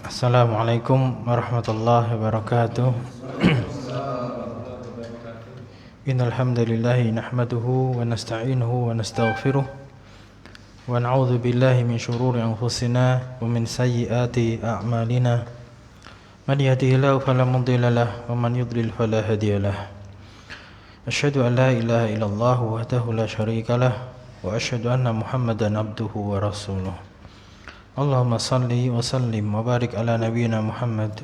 Assalamualaikum warahmatullahi wabarakatuh. Innal hamdalillah nahmaduhu wa nasta'inuhu wa nastaghfiruh wa na'udzu billahi min shururi anfusina wa min sayyiati a'malina. Man yahdihillahu fala mudilla lahu wa man yudlil fala hadiya lahu. Asyhadu an la ilaha illallah wahdahu la syarika lahu wa asyhadu anna Muhammadan abduhu wa rasuluh. Allahumma salli wa sallim wa barik ala nabiyyina Muhammad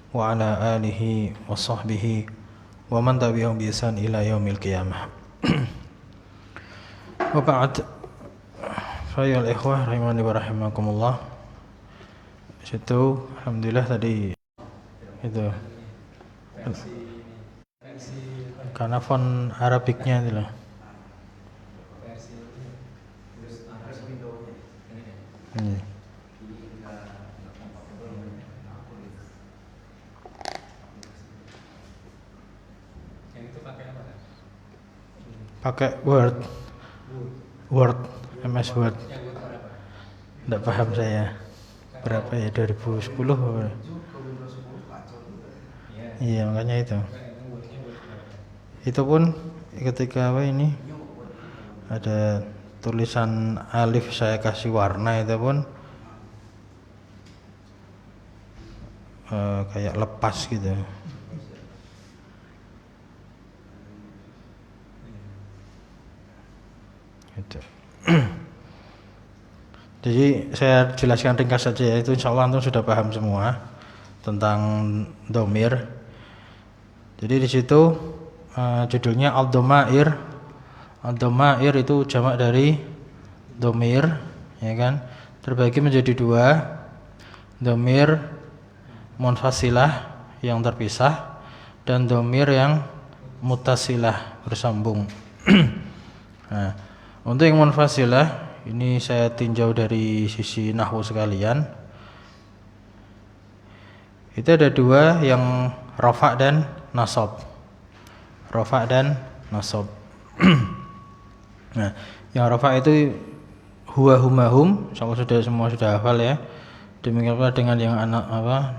wa ala alihi wa sahbihi wa man tabi'ahum bi ihsan ila yaumil qiyamah. Wa ba'd. Fa ya ikhwah rahimani wa rahimakumullah. Situ alhamdulillah tadi itu karena font Arabiknya itu loh. Pakai Word, MS Word. Tidak paham saya. Berapa ya, 2010? Iya, makanya itu. Itu pun ketika ini ada tulisan alif saya kasih warna, itu pun kayak lepas gitu. Gitu. Jadi saya jelaskan ringkas saja ya, itu insya Allah antum sudah paham semua tentang dhamir. Jadi di situ judulnya ad-dhamair. Ad-dhamair itu jamak dari dhamir, ya kan? Terbagi menjadi dua, dhamir munfasilah yang terpisah dan dhamir yang muttasilah bersambung. Nah, untuk yang munfasilah ini saya tinjau dari sisi nahwu sekalian. Itu ada dua, yang rafa' dan nasab. Rafa' dan nasab. Nah, yang rafa' itu huwa huma hum, insyaallah semua sudah hafal ya. Demikian pula dengan yang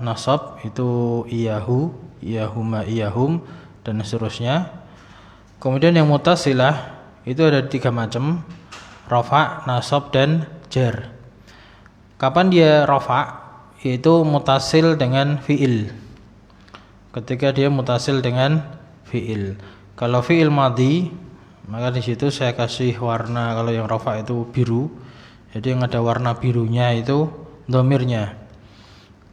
nasab itu iyahu, iyahuma, iyahum dan seterusnya. Kemudian yang muttasilah itu ada tiga macam, rafa', nasab, dan jar. Kapan dia rafa'? Yaitu mutasil dengan fi'il. Ketika dia mutasil dengan fi'il. Kalau fi'il madhi, maka di situ saya kasih warna, kalau yang rafa' itu biru. Jadi yang ada warna birunya itu dhamirnya.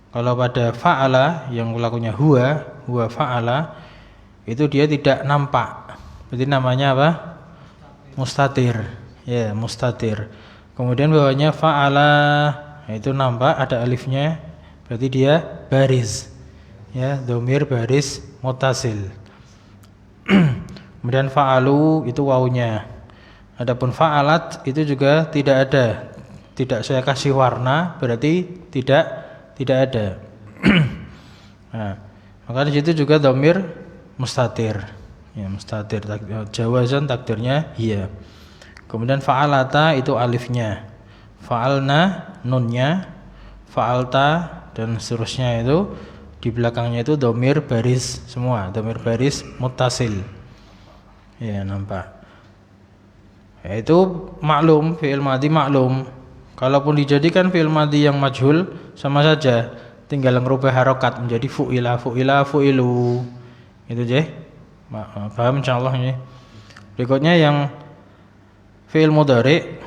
Kalau pada fa'ala yang pelakunya huwa fa'ala, itu dia tidak nampak. Berarti namanya apa? Mustatir, ya, mustatir. Kemudian bawahnya fa'ala, itu nampak ada alifnya, berarti dia baris, ya, dhamir baris muttasil. Kemudian fa'alu itu wawunya. Adapun fa'alat itu juga tidak ada, tidak saya kasih warna, berarti tidak ada. Nah, maka di situ juga dhamir mustatir. Ya, mustatir, jawazan takdirnya iya. Kemudian fa'alata itu alifnya, fa'alna nunnya, fa'alta dan seterusnya itu di belakangnya itu dhamir baris semua, dhamir baris muttasil. Ya, nampak. Ya, itu maklum, fi'il madhi maklum. Kalaupun dijadikan fi'il madhi yang majhul sama saja, tinggal ngerubah harokat menjadi fu'ila, fu'ilu. Itu je. Paham insyaallah ini. Berikutnya yang fi'il mudhari'.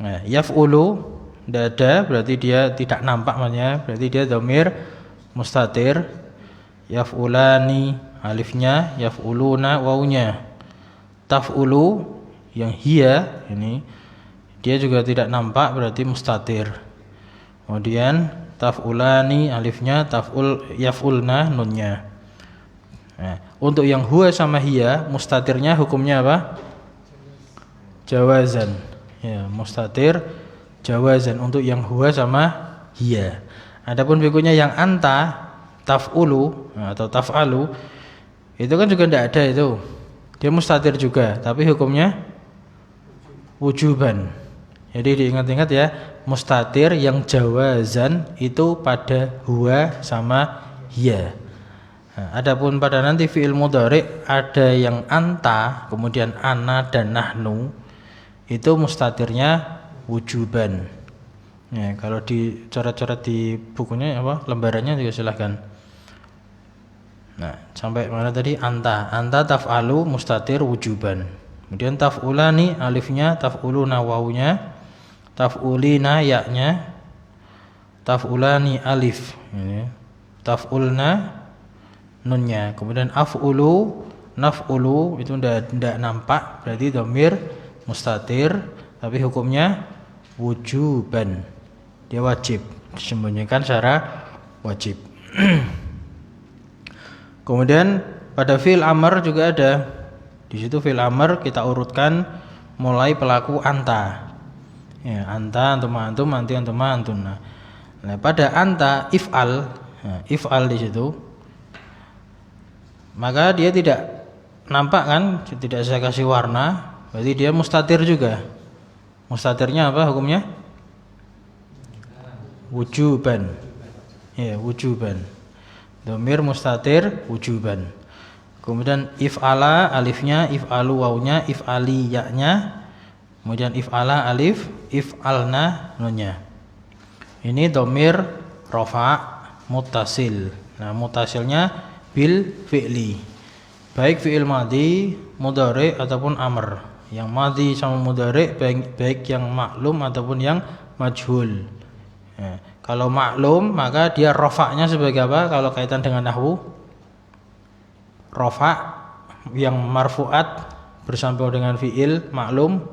Nah, yaf'ulu tidak ada, berarti dia tidak nampak maknanya, berarti dia dhamir mustatir. Yaf'ulani alifnya, yaf'uluna wawunya. Taf'ulu yang hiya ini dia juga tidak nampak, berarti mustatir. Kemudian taf'ulani alifnya, yaf'ulna nunnya. Nah, untuk yang huwa sama hiya, mustatirnya hukumnya apa? Jawazan. Ya, mustatir jawazan untuk yang huwa sama hiya. Adapun berikutnya yang anta, taf'ulu atau taf'alu, itu kan juga tidak ada itu. Dia mustatir juga, tapi hukumnya wujuban. Jadi diingat-ingat ya, mustatir yang jawazan itu pada huwa sama hiya. Nah, adapun pada nanti fi'il mudhari ada yang anta, kemudian ana dan nahnu, itu mustatirnya wujuban. Ya, kalau dicoret-coret di bukunya apa lembarannya juga silahkan. Nah, sampai mana tadi? Anta taf'alu mustatir wujuban. Kemudian taf'ulani alifnya, taf'uluna wawunya, taf'ulina yaknya, taf'ulani alif ini, taf'ulna nunnya. Kemudian af'ulu, naf'ulu itu tidak nampak, berarti dhamir mustatir, tapi hukumnya wujuban. Dia wajib, disembunyikan secara wajib. Kemudian pada fi'il amr juga ada. Di situ fi'il amr kita urutkan mulai pelaku anta. Ya, anta, antum, anti, antun. Nah, pada anta if'al, nah, if'al di situ, maka dia tidak nampak kan, tidak saya kasih warna, berarti dia mustatir juga. Mustatirnya apa hukumnya? Wujuban. Ya, wujuban. Dhamir mustatir wujuban. Kemudian if'ala alifnya, if'alu wawunya, if'ali yaknya, kemudian if'ala alif, if'alna nunnya. Ini dhamir rafa' muttasil. Nah, muttasilnya bil fi'li, baik fi'il madhi, mudhari ataupun amr. Yang madhi sama mudhari baik yang maklum ataupun yang majhul. Ya, kalau maklum maka dia rafa'nya sebagai apa? Kalau kaitan dengan nahwu, rafa' yang marfu'at bersambung dengan fi'il maklum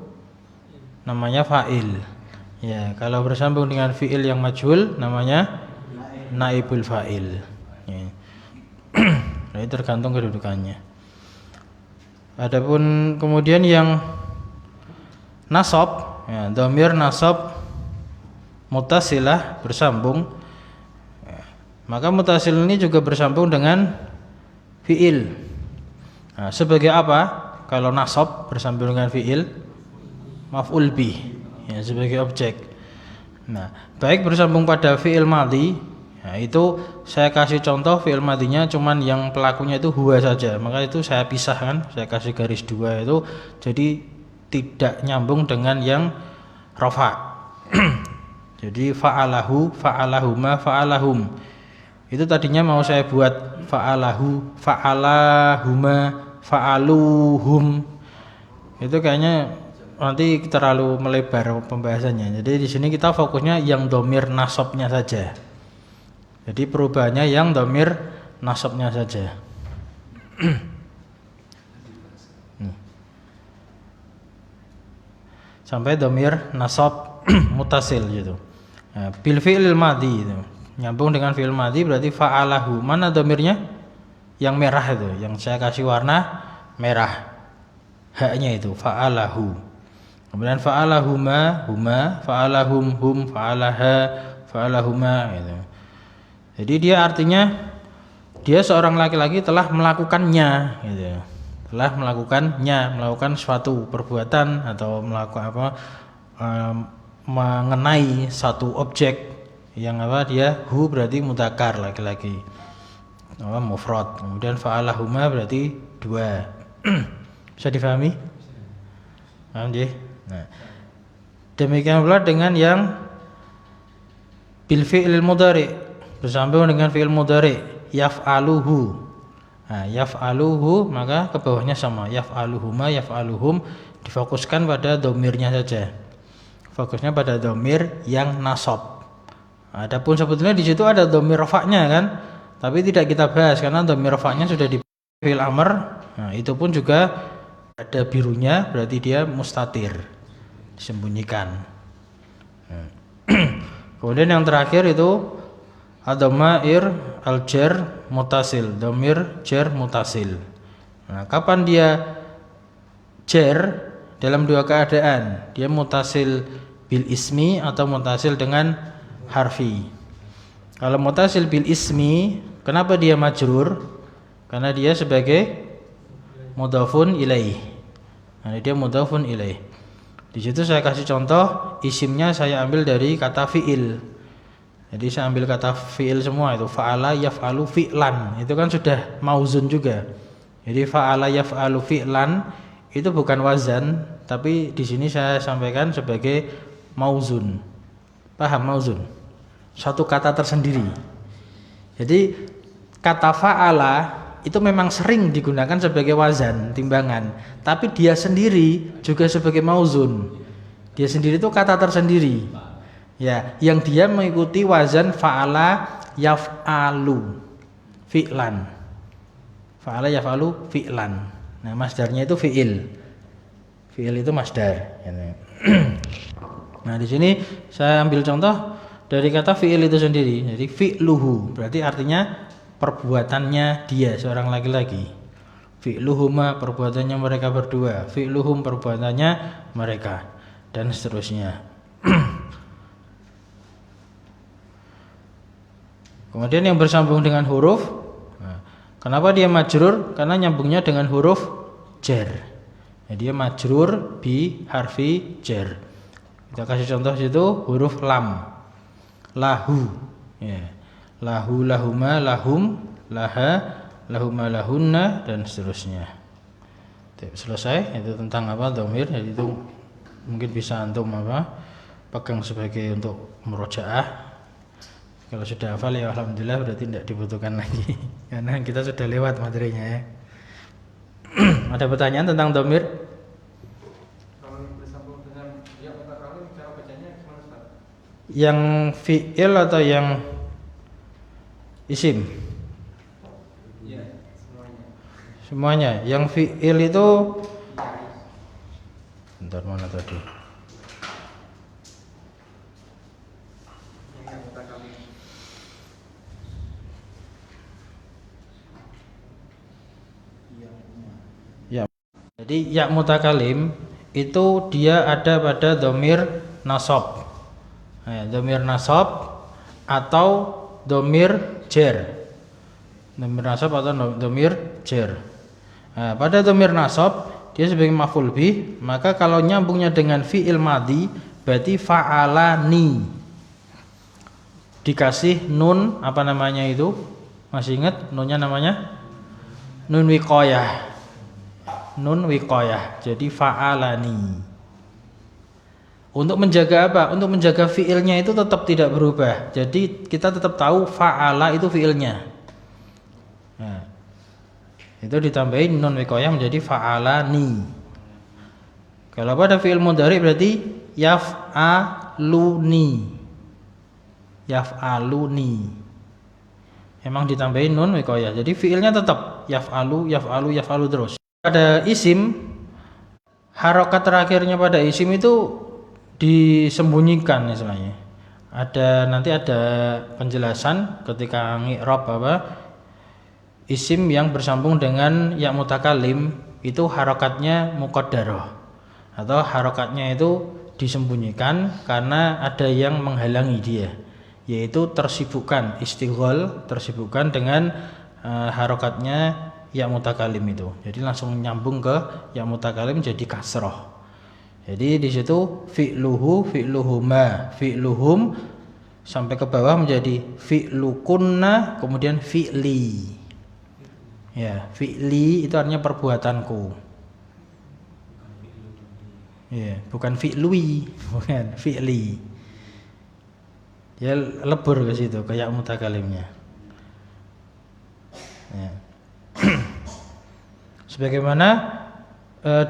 namanya fa'il. Ya, kalau bersambung dengan fi'il yang majhul namanya naibul fa'il. Ya. Jadi tergantung kedudukannya. Adapun kemudian yang nasab, ya, dhamir nasab muttasilah bersambung, ya, maka muttasil ini juga bersambung dengan fi'il. Nah, sebagai apa? Kalau nasab bersambung dengan fi'il, maf'ul bih, ya, sebagai objek. Nah, baik bersambung pada fi'il madhi. Nah, itu saya kasih contoh fi'il madhinya cuman yang pelakunya itu huwa saja. Maka itu saya pisahkan, saya kasih garis dua itu, jadi tidak nyambung dengan yang rafa'. Jadi fa'alahu, fa'alahuma, fa'alahum. Itu tadinya mau saya buat fa'alahu, fa'alahuma, fa'aluhum. Itu kayaknya nanti terlalu melebar pembahasannya. Jadi di sini kita fokusnya yang dhamir nasabnya saja. Jadi perubahannya yang dhamir nasabnya saja. Sampai dhamir nasab mutasil gitu. Nah, bil fi'il madhi itu. Nyambung dengan fi'il madhi berarti fa'alahu. Mana dhamirnya? Yang merah itu, yang saya kasih warna merah. Haknya itu fa'alahu. Kemudian fa'alahuma, huma, fa'alahum, hum, fa'alaha, fa'alahuma gitu. Jadi dia artinya dia seorang laki-laki telah melakukannya gitu. Telah melakukan suatu perbuatan atau melakukan apa, mengenai satu objek yang apa, dia hu berarti mudzakkar laki-laki, mufrad. Kemudian fa'alahuma berarti dua. Bisa difahami? Paham nggih? Nah, demikian pula dengan yang bil fi'il mudhari bersambung dengan fi'il mudhari, yaf'aluhu. Nah, yaf'aluhu maka ke bawahnya sama, yaf'aluhuma, yaf'aluhum, difokuskan pada dhamirnya saja. Fokusnya pada dhamir yang nasab. Adapun sebetulnya di situ ada dhamir rafa'nya kan, tapi tidak kita bahas karena dhamir rafa'nya sudah di fi'il amr. Nah, itu pun juga ada birunya, berarti dia mustatir, disembunyikan. Nah. Kemudian yang terakhir itu ad-dhamair al-jar mutasil, dhamir jar mutasil. Nah, kapan dia jar? Dalam dua keadaan, dia mutasil bil ismi atau mutasil dengan harfi. Kalau mutasil bil ismi, kenapa dia majrur? Karena dia sebagai mudhafun ilaih. Nah, dia mudhafun ilaih. Di situ saya kasih contoh, isimnya saya ambil dari kata fi'il. Jadi saya ambil kata fi'il semua itu, fa'ala yaf'alu fi'lan. Itu kan sudah mauzun juga. Jadi fa'ala yaf'alu fi'lan itu bukan wazan, tapi di sini saya sampaikan sebagai mauzun. Paham mauzun? Satu kata tersendiri. Jadi kata fa'ala itu memang sering digunakan sebagai wazan, timbangan, tapi dia sendiri juga sebagai mauzun. Dia sendiri itu kata tersendiri. Ya, yang dia mengikuti wazan fa'ala yaf'alu fi'lan. Fa'ala yaf'alu fi'lan. Nah, masdarnya itu fi'il. Fi'il itu masdar. Nah, di sini saya ambil contoh dari kata fi'il itu sendiri. Jadi fi'luhu berarti artinya perbuatannya dia, seorang laki-laki. Fi'luhuma perbuatannya mereka berdua. Fi'luhum perbuatannya mereka, dan seterusnya. Kemudian yang bersambung dengan huruf, kenapa dia majrur? Karena nyambungnya dengan huruf jar. Jadi dia majrur bi harfi jar. Kita kasih contoh situ, huruf lam. Lahu, ya. Lahu, lahuma, lahum, laha, lahuma, lahunna, dan seterusnya. Selesai. Itu tentang apa? Dhamir. Jadi itu mungkin bisa antum pegang sebagai untuk murojaah. Kalau sudah hafal ya alhamdulillah, berarti tidak dibutuhkan lagi karena kita sudah lewat materinya ya. Ada pertanyaan tentang dhamir? Yang fi'il atau yang isim? Ya, semuanya. Yang fi'il itu bentar, mana tadi? Ya. Jadi ya mutakalim itu dia ada pada dhamir nasab. Dhamir nasab atau dhamir jar. Dhamir nasab atau dhamir jar. Pada dhamir nasab dia sebagai maf'ul bih, maka kalau nyambungnya dengan fi'il madhi berarti fa'alani. Dikasih nun, apa namanya itu? Masih ingat nunnya namanya? Nun wiqayah. Nun wiqayah. Jadi fa'alani. Untuk menjaga apa? Untuk menjaga fiilnya itu tetap tidak berubah. Jadi kita tetap tahu fa'ala itu fiilnya. Nah, itu ditambahin nun wiqayah menjadi fa'alani. Kalau pada fiil mudhari berarti yaf'aluni. Yaf'aluni. Emang ditambahin nun wiqayah. Jadi fiilnya tetap yaf'alu, yaf'alu, yaf'alu terus. Pada isim, harokat terakhirnya pada isim itu disembunyikan istilahnya. Nanti ada penjelasan ketika ngi'rab isim yang bersambung dengan ya mutakalim itu harokatnya muqaddarah atau harokatnya itu disembunyikan karena ada yang menghalangi dia, yaitu tersibukkan, istighol, tersibukkan dengan harokatnya ya mutakalim itu. Jadi langsung nyambung ke ya mutakalim jadi kasroh. Jadi di situ fi'luhu, fi'luhuma, fi'luhum sampai ke bawah menjadi fi'lukunna, kemudian fi'li. Ya, fi'li itu artinya perbuatanku. Ya, bukan fi'lui, bukan fi'li. Ya lebur ke situ kayak mutakalimnya. Ya. Sebagaimana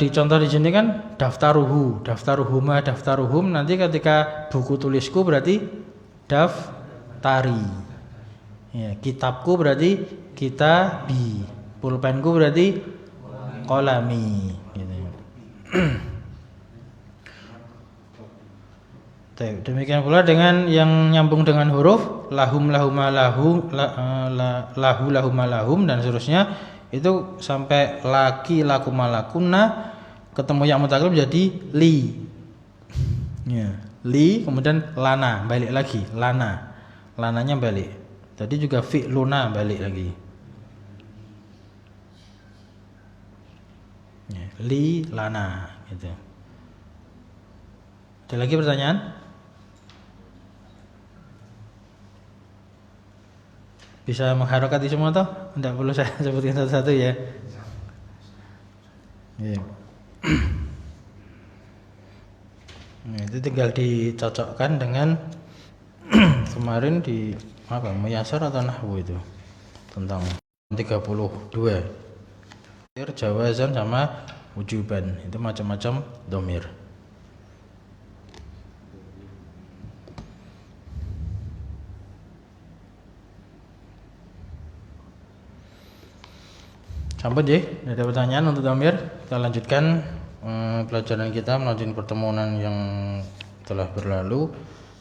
di contoh di sini kan daftaruhu, daftaruhuma, daftaruhum. Nanti ketika buku tulisku berarti daftari. Ya, kitabku berarti kitabi. Pulpenku berarti kolami. Gitu. Demikian pula dengan yang nyambung dengan huruf lahum, lahuma, lahu, lahu, lahuma, lahum, dan seterusnya. Itu sampai laki, lakuma, lakunna, ketemu yang mutakalim jadi li. Ya, li kemudian lana, balik lagi lana, lananya balik. Tadi juga fi'luna balik lagi. Ya, li lana gitu. Ada lagi pertanyaan? Bisa mengharokati semua toh? Tidak perlu saya sebutkan satu-satu ya. Iya. Nah, itu tinggal dicocokkan dengan kemarin di apa? Muyasar atau nahwu itu tentang 32. Jawazan sama wujuban itu macam-macam domir. Sampun ya, ada pertanyaan untuk domir. Kita lanjutkan pelajaran kita melanjutkan pertemuan yang telah berlalu.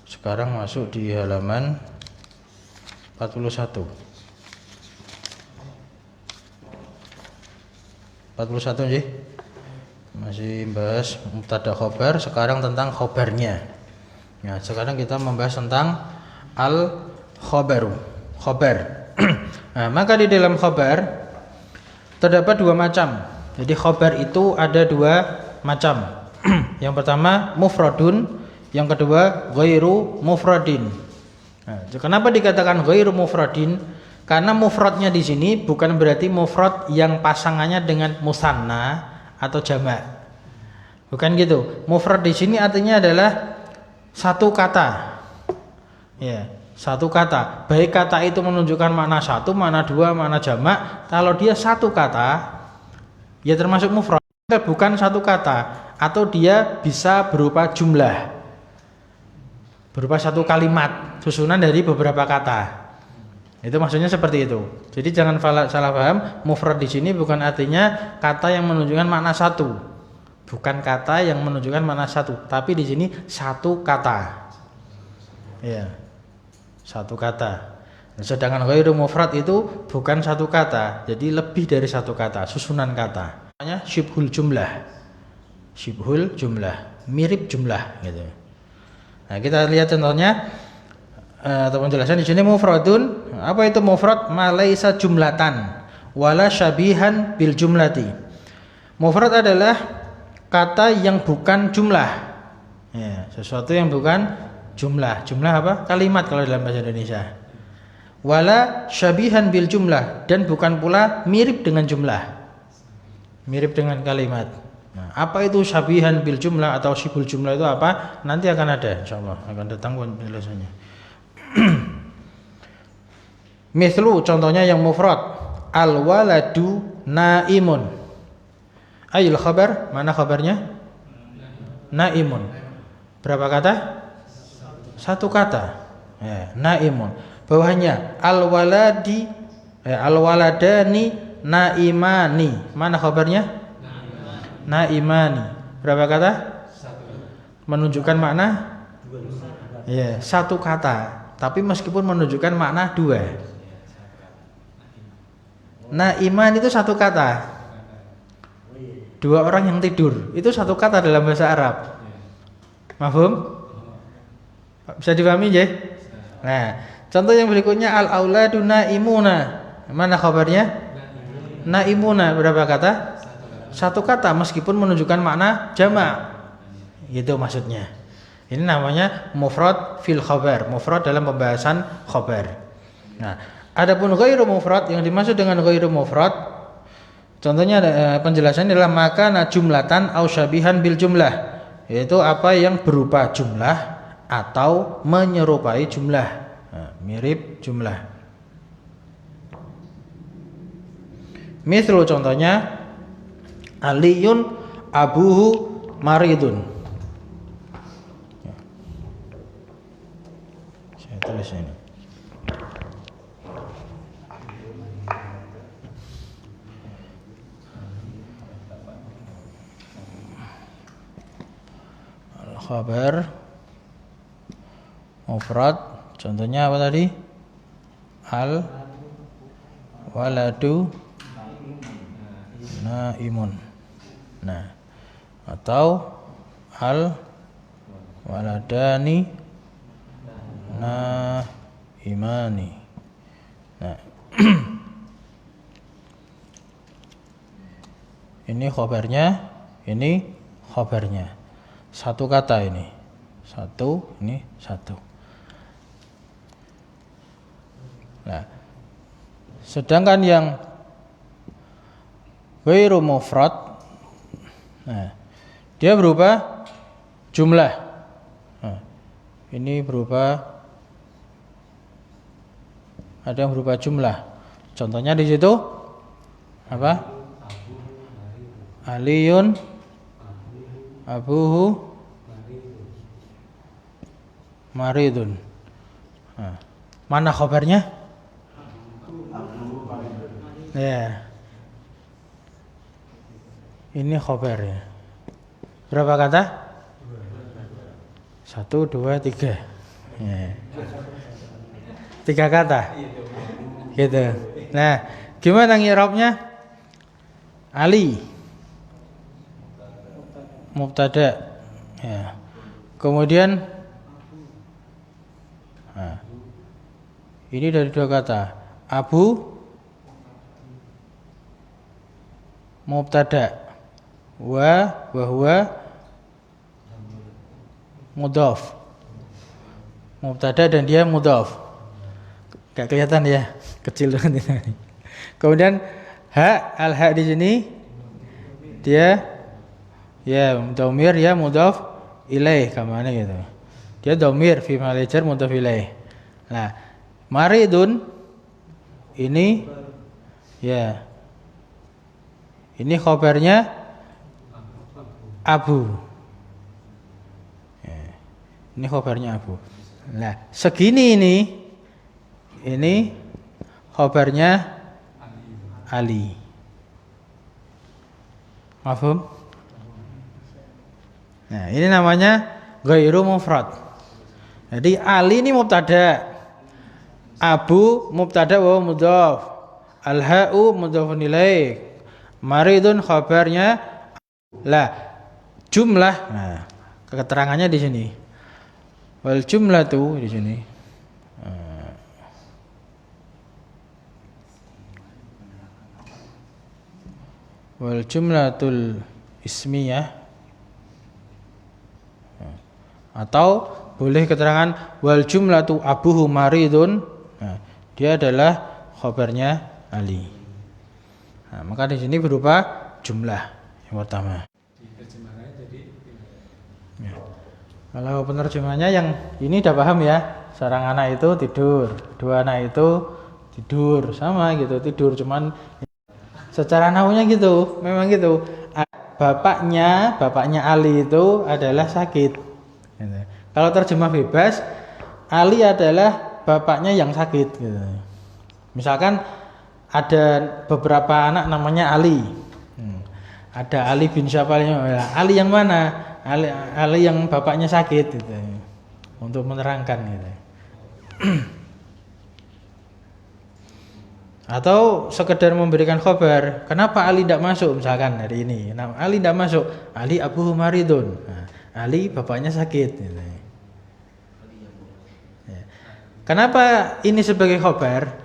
Sekarang masuk di halaman 41. 41 nggih. Masih membahas mubtada khobar, sekarang tentang khobarnya. Nah, sekarang kita membahas tentang al khobaru. Khobar. Nah, maka di dalam khobar terdapat dua macam. Jadi khobar itu ada dua macam. Yang pertama mufradun, yang kedua ghairu mufradin. Nah, kenapa dikatakan ghairu mufradin? Karena mufradnya di sini bukan berarti mufrad yang pasangannya dengan musanna atau jamak. Bukan gitu. Mufrad di sini artinya adalah satu kata. Ya, satu kata. Baik kata itu menunjukkan makna satu, makna dua, makna jamak. Kalau dia satu kata, ya termasuk mufrad. Bukan satu kata, atau dia bisa berupa jumlah, berupa satu kalimat susunan dari beberapa kata. Itu maksudnya seperti itu. Jadi jangan salah paham. Mufrad di sini bukan artinya kata yang menunjukkan makna satu, bukan kata yang menunjukkan makna satu, tapi di sini satu kata. Ya, satu kata. Sedangkan ghairu mufrad itu bukan satu kata, jadi lebih dari satu kata, susunan kata. Namanya syibhul jumlah. Syibhul jumlah, mirip jumlah gitu. Nah, kita lihat contohnya atau penjelasan di sini mufradun. Apa itu mufrad? Ma laisa jumlatan wala syabihan bil jumlati. Mufrad adalah kata yang bukan jumlah. Ya, sesuatu yang bukan jumlah. Jumlah apa? Kalimat kalau dalam bahasa Indonesia. Wala syabihan bil jumlah, dan bukan pula mirip dengan jumlah. Mirip dengan kalimat. Nah, apa itu syabihan bil jumlah atau syibul jumlah itu apa? Nanti akan ada, insyaallah akan datang penjelasannya. Mislu, contohnya yang mufrad, al waladu naimun. Ayul khabar, mana khabarnya? Naimun. Berapa kata? Satu kata. Ya, naimun. Bawahnya al waladani naimani. Mana khabarnya? Naimani. Berapa kata? Menunjukkan makna? Ya, satu kata. Tapi meskipun menunjukkan makna dua. Naiman itu satu kata. Dua orang yang tidur itu satu kata dalam bahasa Arab. Mafhum? Bisa dipahami ya? Nah, contoh yang berikutnya al auladu naimuna. Mana khabarnya? Naimuna. Berapa kata? Satu kata meskipun menunjukkan makna jamak. Gitu maksudnya. Ini namanya mufrad fil khabar, mufrad dalam pembahasan khabar. Nah, adapun ghairu mufrad, yang dimaksud dengan ghairu mufrad, contohnya penjelasannya adalah makana jumlatan au syabihan bil jumlah, yaitu apa yang berupa jumlah atau menyerupai jumlah. Nah, mirip jumlah. Misal contohnya Aliyun abuhu maridun. Tulis ini. Al-khabar mufrad, contohnya apa tadi? Al waladu naimun. Nah, atau al waladani imani. Nah, ini khabarnya, ini khabarnya. Satu kata ini. Satu, ini satu. Nah, sedangkan yang ghairu mufrad, nah, dia berupa jumlah. Nah, ini berupa, ada yang berupa jumlah. Contohnya di situ apa? Aliyun abuhu maridun. Nah, mana khabarnya? Ya. Ini khabarnya. Berapa kata? 1, 2, 3. Ya. 3 kata. Gitu. Nah, gimana ngirabnya? Ali mubtada. Ya. Kemudian nah, ini dari 2 kata. Abu mubtada wa huwa mudhaf. Mubtada dan dia mudhaf. Gak kelihatan ya, kecil banget ini. Kemudian al-ha di sini dia ya dhamir ya mudhaf ilaih kemana gitu. Dia dhamir fi mahall jar mudhaf ilaih. Nah, maridun ini ya ini khabarnya Abu. Ya, ini khabarnya Abu. Nah, segini ini khabarnya Ali. Mafhum? Nah, ini namanya ghairu mufrad. Jadi Ali ini mubtada. Abu mubtada wa mudhaf. Al-ha'u mudhafun ilaih. Maridun khabarnya. Lah, jumlah. Nah, keterangannya di sini. Wal jumlatu di sini. Wal jumlatul ismiyah, atau boleh keterangan wal jumlatu abuhu maridun. Nah, dia adalah khabarnya Ali. Nah, maka di sini berupa jumlah yang pertama. Ya. Kalau penerjemahnya yang ini udah paham ya. Seorang anak itu tidur, 2 anak itu tidur, sama gitu tidur, cuman secara nahunya gitu, memang gitu. Bapaknya Ali itu adalah sakit. Gitu. Kalau terjemah bebas, Ali adalah bapaknya yang sakit. Gitu. Misalkan ada beberapa anak namanya Ali. Ada Ali bin siapa? Ali yang mana? Ali yang bapaknya sakit. Gitu. Untuk menerangkan. Gitu. Atau sekedar memberikan kabar, kenapa Ali tidak masuk misalkan hari ini. Nah, Ali tidak masuk, Ali abuhu maridun. Nah, Ali bapaknya sakit. Gitu. Ya. Kenapa ini sebagai kabar?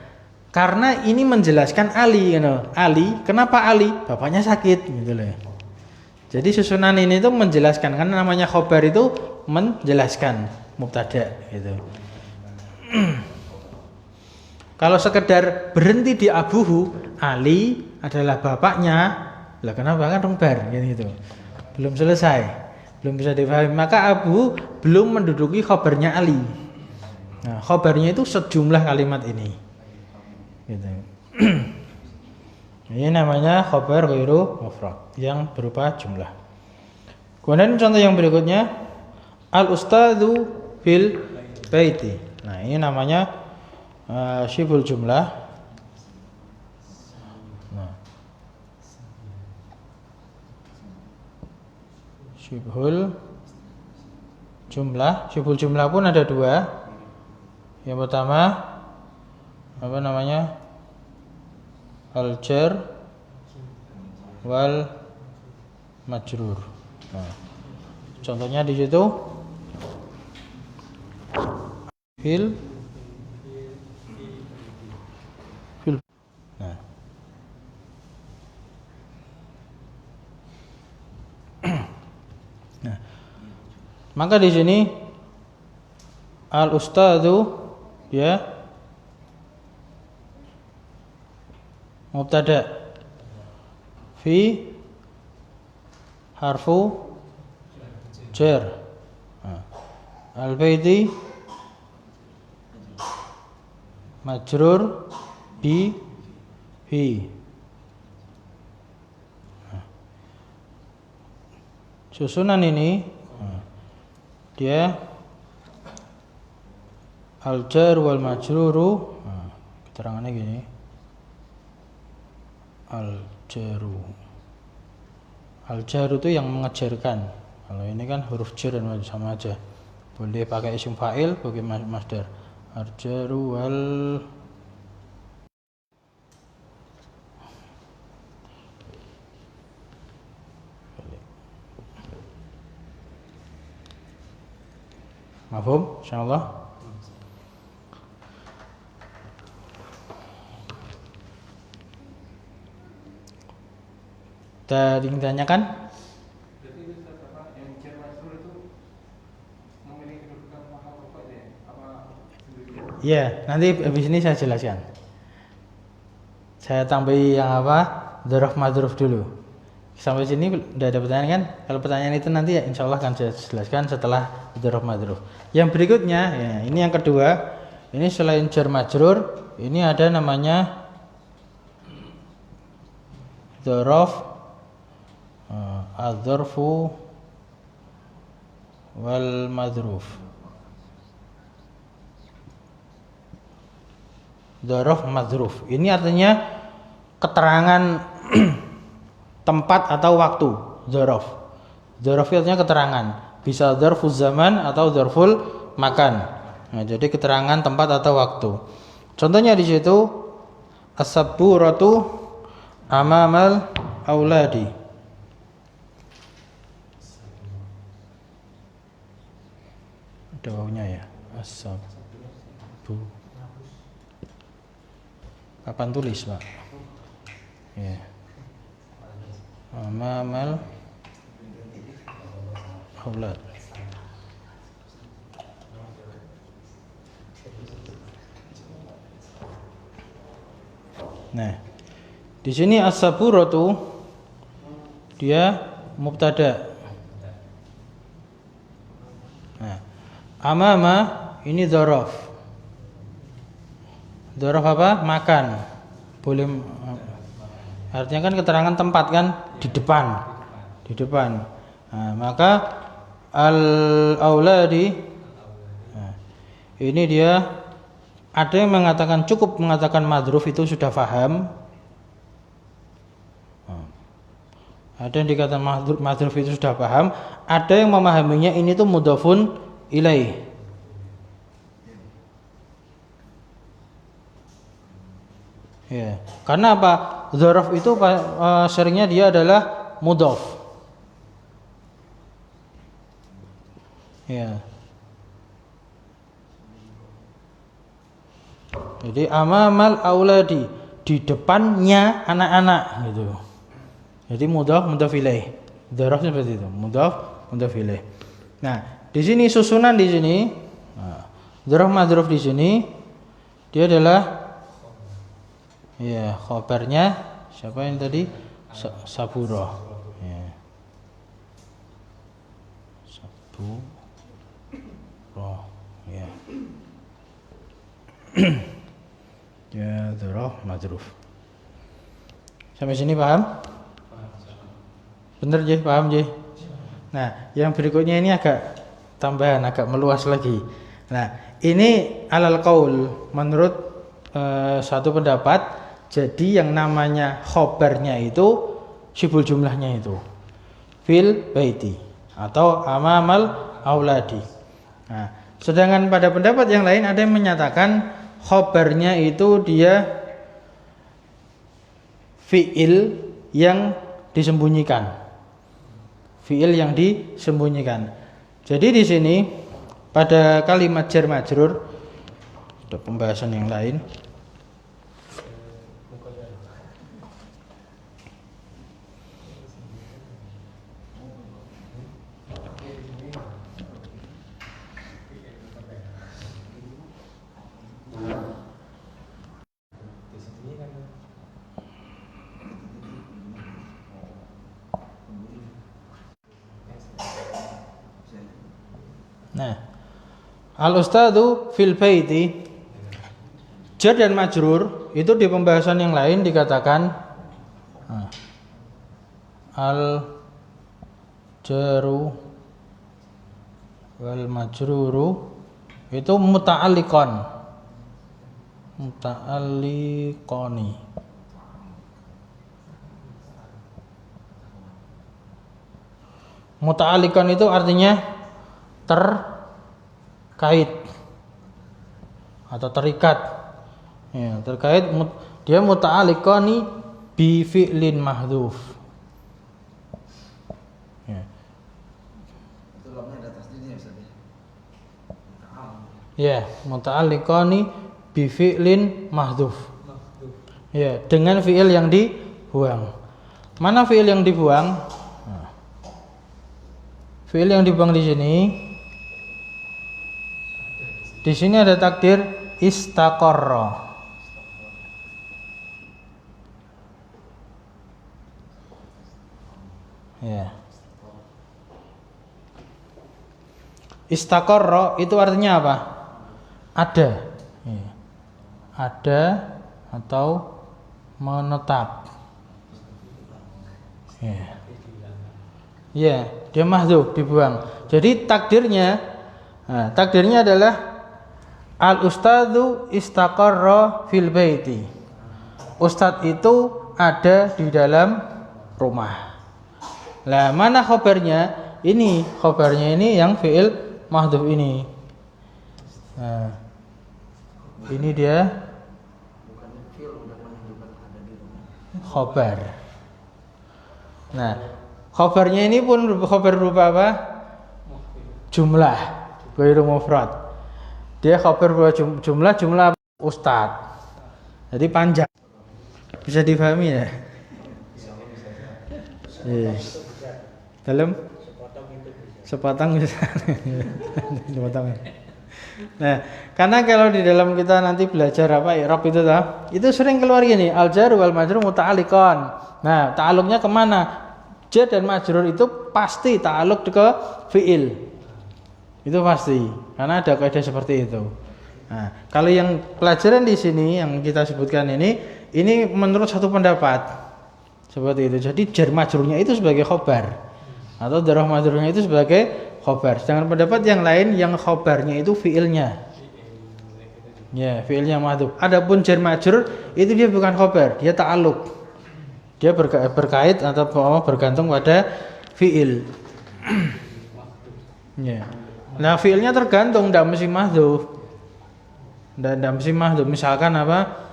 Karena ini menjelaskan Ali, gitu. Ali, kenapa Ali? Bapaknya sakit, gitu loh. Jadi susunan ini tuh menjelaskan, karena namanya kabar itu menjelaskan mubtada, gitu. Kalau sekedar berhenti di abuhu, Ali adalah bapaknya, lah kenapa kan rongbar gitu. Belum selesai, belum bisa dipahami. Maka Abu belum menduduki khabarnya Ali. Nah, khabarnya itu sejumlah kalimat ini. Gitu. Ini namanya khabar ghairu mufrad yang berupa jumlah. Kemudian contoh yang berikutnya, al-ustadzu fil baiti. Nah, ini namanya syibhul jumlah. Nah, syibhul jumlah pun ada 2. Yang pertama apa namanya? Al-jar wal majrur. Nah, contohnya di situ fil. Nah, maka di sini Al ustadzu ya mubtada, fi harfu jar, al baiti majrur bi fi. Susunan ini dia al jar wal majruru, keterangannya gini, al jaru itu yang mengejarkan. Kalau ini kan huruf jar dan majrur sama aja, boleh pakai isim fa'il, boleh masdar. Al jaru wal mafhum insyaallah. Tadi ditanyakan ya, nanti habis ini saya jelaskan. Saya tambahi yang apa? Dzaraf madzruf dulu. Sampai sini udah ada pertanyaan kan? Kalau pertanyaan itu nanti ya insya Allah akan saya jelaskan setelah dzaraf madzruf. Yang berikutnya, ya, ini yang kedua. Ini selain jar majrur, ini ada namanya dzaraf adzarfu wal madzruf. Dzaraf madzruf. Ini artinya keterangan tempat atau waktu. Dzaraf. Dzaraf artinya keterangan. Bisa dzarful zaman atau dzarful makan. Nah, jadi keterangan tempat atau waktu. Contohnya di situ as-sabburatu amamal auladi. Ada wawunya ya. As-sabbu. Kapan tulis, Pak? Ya. Amamal aulad. Nah, di sini as-saburatu dia mubtada. Nah, amama ini dzaraf. Dzaraf apa? Makan. Boleh, artinya kan keterangan tempat kan, di depan. Di depan. Nah, maka al-auladi, nah, ini dia ada yang mengatakan cukup mengatakan madzruf itu sudah paham. Ada yang dikatakan madzruf itu sudah paham. Ada yang memahaminya ini tuh mudhafun ilaih. Ya, karena apa? Dzaraf itu seringnya dia adalah mudhaf. Ya. Jadi amamal auladi, di depannya anak-anak gitu. Jadi mudhaf ilaih. Dzaraf seperti itu. Mudhaf ilaih. Nah, di sini susunan di sini, dzaraf madzruf di sini dia adalah ya khabarnya siapa yang tadi? Saburo. Ya. Saburo. Ya. Ya, dzaraf madzruf. Sampai sini paham? Bener Jih, paham Jih? Nah, yang berikutnya ini agak tambahan, agak meluas lagi. Nah, ini alal qaul menurut satu pendapat. Jadi yang namanya khobarnya itu syibul jumlahnya itu fil baiti atau amamal auladi. Nah, sedangkan pada pendapat yang lain ada yang menyatakan khobarnya itu dia fiil yang disembunyikan. Fiil yang disembunyikan. Jadi di sini pada kalimat jar majrur ada pembahasan yang lain. Nah, al-ustadzu fil baiti, jar dan majrur itu di pembahasan yang lain dikatakan al jaru wal majruru itu muta'alliqani. Muta'alliqan itu artinya terkait atau terikat. Ya, terkait dia muta'alliqani bi fi'lin mahdhuf. Ya. Itu lamnya ada tasdidnya Ustaz ya. Ya, muta'alliqani bi fi'lin mahdhuf. Ya, dengan fi'il yang dibuang. Mana fi'il yang dibuang? Nah. Fi'il yang dibuang di sini. Di sini ada takdir istaqarra. Ya. Istaqarra itu artinya apa? Ada. Ya. Ada atau menetap. Ya. Ya, dia mahdzuf, dibuang. Jadi takdirnya adalah al-ustadzu istaqarra fil baiti. Ustadz itu ada di dalam rumah. Lah, mana khobarnya? Ini khobarnya ini yang fi'il mahdhuf ini. Nah, ini dia khobar. Nah, khobarnya ini pun khobar berupa apa? Jumlah, ghairu mufrad. Dia khobar berupa jumlah ustad. Jadi panjang. Bisa difahami ya? Iya. Dalam sepotong bisa. Sepotong. Nah, karena kalau di dalam kita nanti belajar apa i'rab itu sering keluar gini, al-jar wal majrur muta'alliqan. Nah, ta'alluqnya kemana? Jar dan majrur itu pasti ta'alluq ke fi'il. Itu pasti, karena ada kaidah seperti itu. Nah, kalau yang pelajaran di sini yang kita sebutkan ini menurut satu pendapat seperti itu. Jadi jar majrurnya itu sebagai khobar atau darah majrurnya itu sebagai khobar. Sedangkan pendapat yang lain yang khobarnya itu fiilnya. Ya, fiilnya mahdhuf. Adapun jar majrur itu dia bukan khobar, dia ta'alluq. Dia berkait atau bergantung pada fiil. Ya. Nah, fiilnya tergantung, tidak mesti mahdhuf. Tidak mesti mahdhuf. Misalkan apa?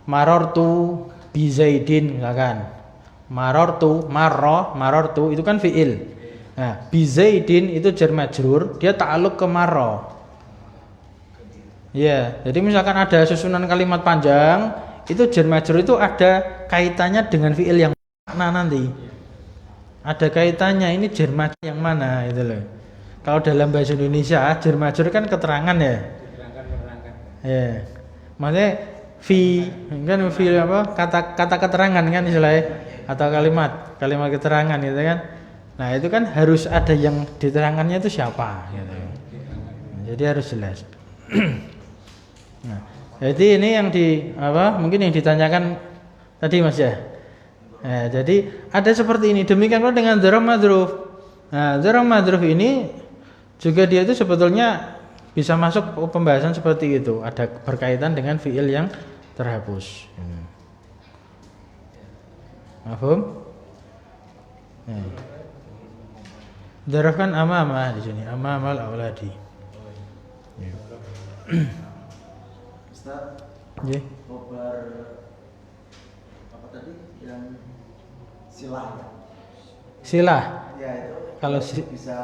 Marartu bi Zaidin misalkan. Marartu itu kan fiil. Nah, bi Zaidin itu jar majrur, dia ta'alluq ke marra. Ya, jadi misalkan ada susunan kalimat panjang, itu jar majrur itu ada kaitannya dengan fiil yang mana nanti. Ada kaitannya, ini jar majrur yang mana itu loh. Kalau dalam bahasa Indonesia jar majrur kan keterangan ya. Ya. Maksudnya kan apa? Kata keterangan kan istilahnya atau kalimat keterangan gitu kan. Nah, itu kan harus ada yang diterangkannya itu siapa gitu. Jadi harus jelas. Nah, jadi ini yang mungkin yang ditanyakan tadi Mas ya. Nah, jadi ada seperti ini. Demikian pula dengan dzaraf madzruf. Nah, dzaraf madzruf ini juga dia itu sebetulnya bisa masuk pembahasan seperti itu. Ada berkaitan dengan fiil yang terhapus. Paham? Dzaraf kan amama di sini, amamal auladi. Ustaz, Nggih. khobar apa tadi yang silah ya? Silah. Ya itu. Kalau bisa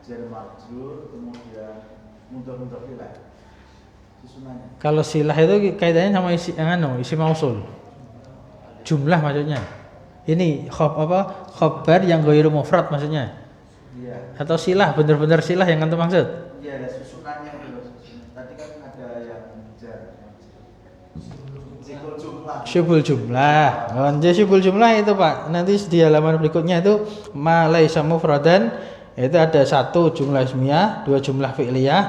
jar majrur kemudian mudhaf ilaih. Susunannya. Kalau silah itu kaitannya sama isi mausul. Jumlah maksudnya. Ini khobar yang ghairu mufrad maksudnya. Iya. Atau silah, benar-benar silah yang antum maksud? Iya, ada susunannya gitu. Tadi kan ada yang jar. Syubul jumlah. Syubul jumlah itu Pak. Nanti di halaman berikutnya itu ma laisa mufradan Yaitu ada 1 jumlah ismiyah, 2 jumlah fi'liyah,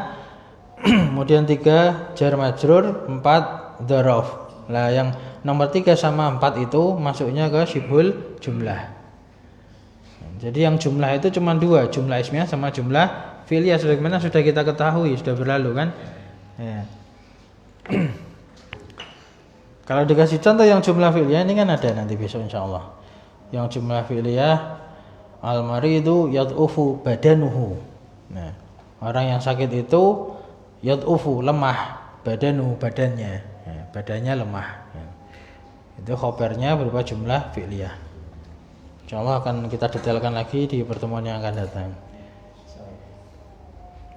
kemudian 3 jar majrur, 4 dzaraf. Lah yang nomor 3 sama 4 itu masuknya ke syibhul jumlah. Jadi yang jumlah itu cuma 2, jumlah ismiyah sama jumlah fi'liyah, sebagaimana sudah kita ketahui, sudah berlalu kan? Ya. Kalau dikasih contoh yang jumlah fi'liyah ini kan ada nanti besok insyaallah. Yang jumlah fi'liyah al-maridu yad'ufu badanuhu. Nah, orang yang sakit itu yad'ufu lemah, badanuhu badannya. Ya, badannya lemah. Ya. Itu khobarnya berupa jumlah fi'liyah. Insyaallah akan kita detailkan lagi di pertemuan yang akan datang.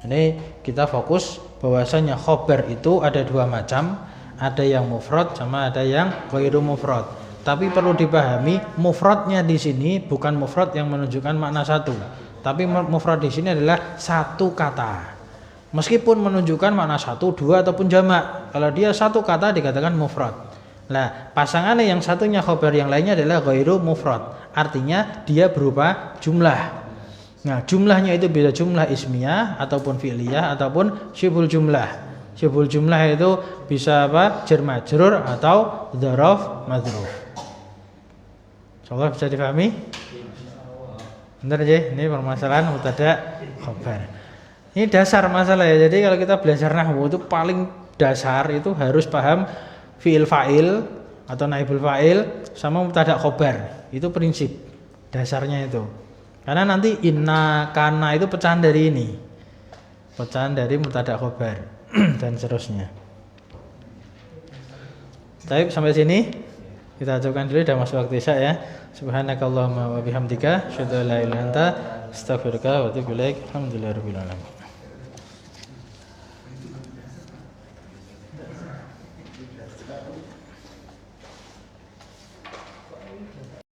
Ini kita fokus bahwasanya khobar itu ada 2 macam, ada yang mufrad sama ada yang ghairu mufrad. Tapi perlu dipahami, mufradnya di sini bukan mufrad yang menunjukkan makna satu, tapi mufrad di sini adalah satu kata. Meskipun menunjukkan makna 1, 2 ataupun jamak. Kalau dia satu kata dikatakan mufrad. Nah, pasangannya yang satunya khobar, yang lainnya adalah ghairu mufrad. Artinya dia berupa jumlah. Nah, jumlahnya itu bisa jumlah ismiyah ataupun fi'liyah ataupun syibhul jumlah. Syibhul jumlah itu bisa apa? Jar majrur atau dzaraf madzruf. Insyaallah bisa dipahami? Benar ya? Ini permasalahan mubtada khabar. Ini dasar masalah ya. Jadi kalau kita belajar nahwu itu paling dasar itu harus paham fi'il fa'il atau naibul fa'il sama mubtada khabar. Itu prinsip dasarnya itu. Karena nanti inna kana itu pecahan dari ini. Pecahan dari mubtada khabar dan seterusnya. Baik, sampai sini kita cukupkan dulu, dah masuk waktu isya ya. Subhanakallahumma wa bihamdika asyhadu an la ilaha illa anta astaghfiruka wa atubu ilaik. Alhamdulillahirabbil alamin.